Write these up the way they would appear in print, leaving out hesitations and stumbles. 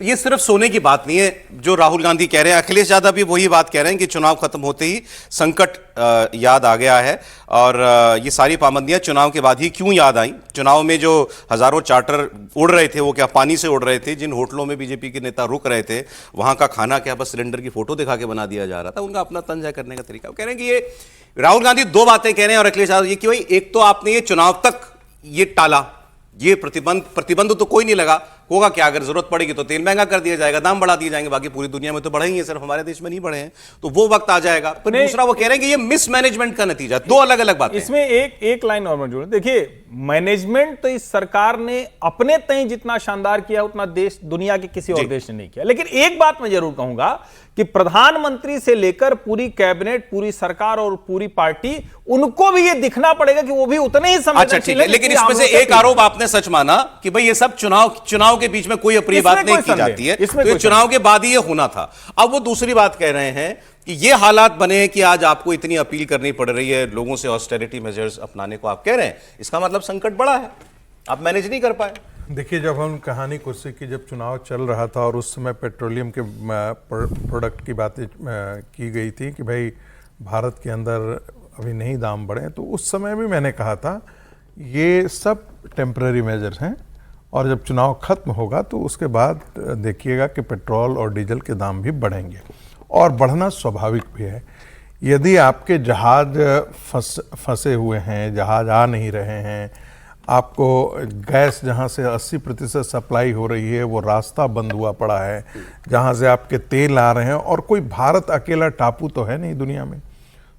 ये सिर्फ सोने की बात नहीं है जो राहुल गांधी कह रहे हैं, अखिलेश यादव भी वही बात कह रहे हैं कि चुनाव खत्म होते ही संकट याद आ गया है। और ये सारी पाबंदियां चुनाव के बाद ही क्यों याद आई। चुनाव में जो हजारों चार्टर उड़ रहे थे वो क्या पानी से उड़ रहे थे। जिन होटलों में बीजेपी के नेता रुक रहे थे वहां का खाना क्या बस सिलेंडर की फोटो दिखा के बना दिया जा रहा था। उनका अपना तंज करने का तरीका। वो कह रहे हैं कि ये राहुल गांधी दो बातें कह रहे हैं और अखिलेश यादव ये कि भाई एक तो आपने ये चुनाव तक ये टाला, ये प्रतिबंध तो कोई नहीं लगा, होगा क्या अगर जरूरत पड़ेगी तो तेल महंगा कर दिया जाएगा, दाम बढ़ा दिए जाएंगे, बाकी पूरी दुनिया में तो बढ़े ही हैं, सिर्फ हमारे देश में नहीं बढ़े हैं, तो वो वक्त आ जाएगा। पर दूसरा वो कह रहे हैं कि ये मिसमैनेजमेंट का नतीजा। दो अलग अलग बातें। इसमें एक लाइन और मैं जोड़ूं। देखिए, मैनेजमेंट तो इस सरकार ने अपने तय जितना शानदार किया उतना देश दुनिया के किसी और देश ने नहीं किया। लेकिन एक बात मैं जरूर कहूंगा कि प्रधानमंत्री से लेकर पूरी कैबिनेट, पूरी सरकार और पूरी पार्टी, उनको भी ये दिखना पड़ेगा कि वो भी उतने ही संवेदनशील है। लेकिन इसमें से एक आरोप आपने सच माना कि भाई ये सब चुनाव के बीच में कोई अप्रिय बात नहीं की जाती है, तो ये चुनाव के बाद ही ये होना था। अब वो दूसरी बात कह रहे हैं कि ये हालात बने हैं कि आज आपको इतनी अपील करनी पड़ रही है लोगों से ऑस्टेरिटी मेजर्स अपनाने को। आप कह रहे हैं इसका मतलब संकट बड़ा है, आप मैनेज नहीं कर पाए। देखिए, जब हम कहानी कुर्सी की जब चुनाव चल रहा था और उस समय पेट्रोलियम के प्रोडक्ट की बातें की गई थी कि भाई भारत के अंदर अभी नहीं दाम बढ़े, तो उस समय भी मैंने कहा था ये सब टेम्पररी मेजर्स हैं और जब चुनाव खत्म होगा तो उसके बाद देखिएगा कि पेट्रोल और डीजल के दाम भी बढ़ेंगे और बढ़ना स्वाभाविक भी है। यदि आपके जहाज फंसे हुए हैं, जहाज आ नहीं रहे हैं, आपको गैस जहां से 80% सप्लाई हो रही है वो रास्ता बंद हुआ पड़ा है, जहां से आपके तेल आ रहे हैं, और कोई भारत अकेला टापू तो है नहीं दुनिया में।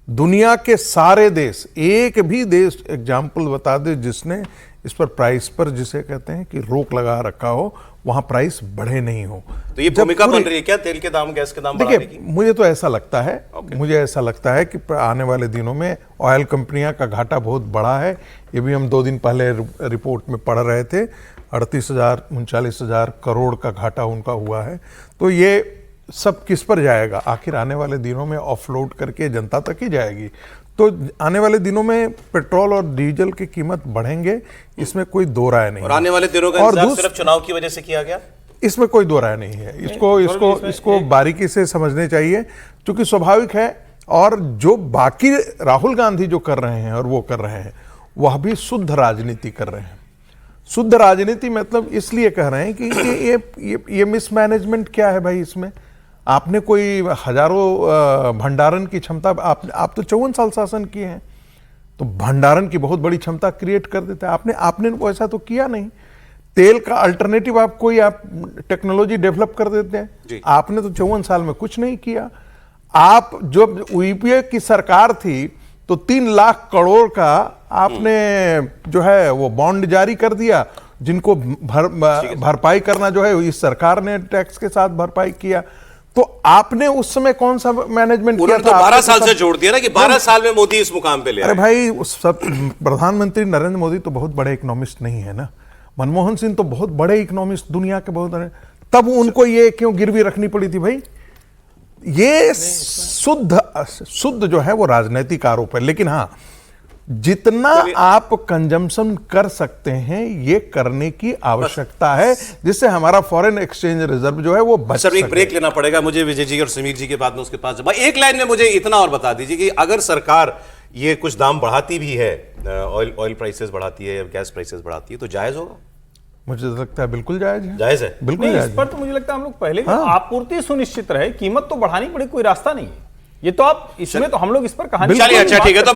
दुनिया के सारे देश, एक भी देश एग्जाम्पल बता दे जिसने इस पर प्राइस पर जिसे कहते हैं कि रोक लगा रखा हो, वहां प्राइस बढ़े नहीं हो। तो ये भूमिका बन रही है क्या तेल के दाम, गैस के दाम बढ़ाने की? मुझे तो ऐसा लगता है, मुझे ऐसा लगता है कि आने वाले दिनों में ऑयल कंपनियां का घाटा बहुत बड़ा है। ये भी हम 2 दिन पहले रिपोर्ट में पढ़ रहे थे, 38,000-39,000 करोड़ का घाटा उनका हुआ है। तो ये सब किस पर जाएगा? आखिर आने वाले दिनों में ऑफलोड करके जनता तक ही जाएगी। तो आने वाले दिनों में पेट्रोल और डीजल की कीमत बढ़ेंगे, इसमें कोई दो राय नहीं। और आने वाले दिनों का इंतजार सिर्फ चुनाव की वजह से किया गया, इसमें कोई दो राय नहीं है। इसको बारीकी से समझने चाहिए, क्योंकि स्वाभाविक है। और जो बाकी राहुल गांधी जो कर रहे हैं और वो कर रहे हैं, वह भी शुद्ध राजनीति कर रहे हैं। शुद्ध राजनीति मतलब इसलिए कह रहे हैं कि ये मिसमैनेजमेंट क्या है भाई। इसमें आपने कोई हजारों भंडारण की क्षमता, आप तो 54 साल शासन किए हैं, तो भंडारण की बहुत बड़ी क्षमता क्रिएट कर देते हैं। आपने वैसा तो किया नहीं। तेल का अल्टरनेटिव आप टेक्नोलॉजी डेवलप कर देते हैं, आपने तो 54 साल में कुछ नहीं किया। आप जब यूपीए की सरकार थी तो 3 लाख करोड़ का आपने जो है वो बॉन्ड जारी कर दिया, जिनको भरपाई करना जो है इस सरकार ने टैक्स के साथ भरपाई किया। तो आपने उस समय कौन सा मैनेजमेंट किया था? तो 12 साल से जोड़ दिया ना कि 12 साल में मोदी इस मुकाम पे ले आए। अरे भाई, प्रधानमंत्री नरेंद्र मोदी तो बहुत बड़े इकोनॉमिस्ट नहीं है ना। मनमोहन सिंह तो बहुत बड़े इकोनॉमिस्ट, दुनिया के बहुत बड़े, तब उनको ये क्यों गिरवी रखनी पड़ी थी भाई? ये शुद्ध जो है वो राजनीतिक आरोप है। लेकिन हाँ, जितना आप कंजम्पशन कर सकते हैं ये करने की आवश्यकता है, जिससे हमारा फॉरेन एक्सचेंज रिजर्व जो है वो बच सके। एक ब्रेक लेना पड़ेगा मुझे विजय जी और समीर जी के बाद में, उसके पास भाई एक लाइन में मुझे इतना और बता दीजिए कि अगर सरकार ये कुछ दाम बढ़ाती भी है, ऑयल प्राइसेस बढ़ाती है या गैस प्राइसेस बढ़ाती है, तो जायज होगा? मुझे लगता है बिल्कुल जायज है। जायज है, बिल्कुल जायज। इस पर तो मुझे लगता है हम लोग पहले आपूर्ति सुनिश्चित रहे, कीमत तो बढ़ानी पड़े, कोई रास्ता नहीं है। ये तो आप इसमें तो हम लोग इस पर कहानी। चलिए, अच्छा ठीक है। तो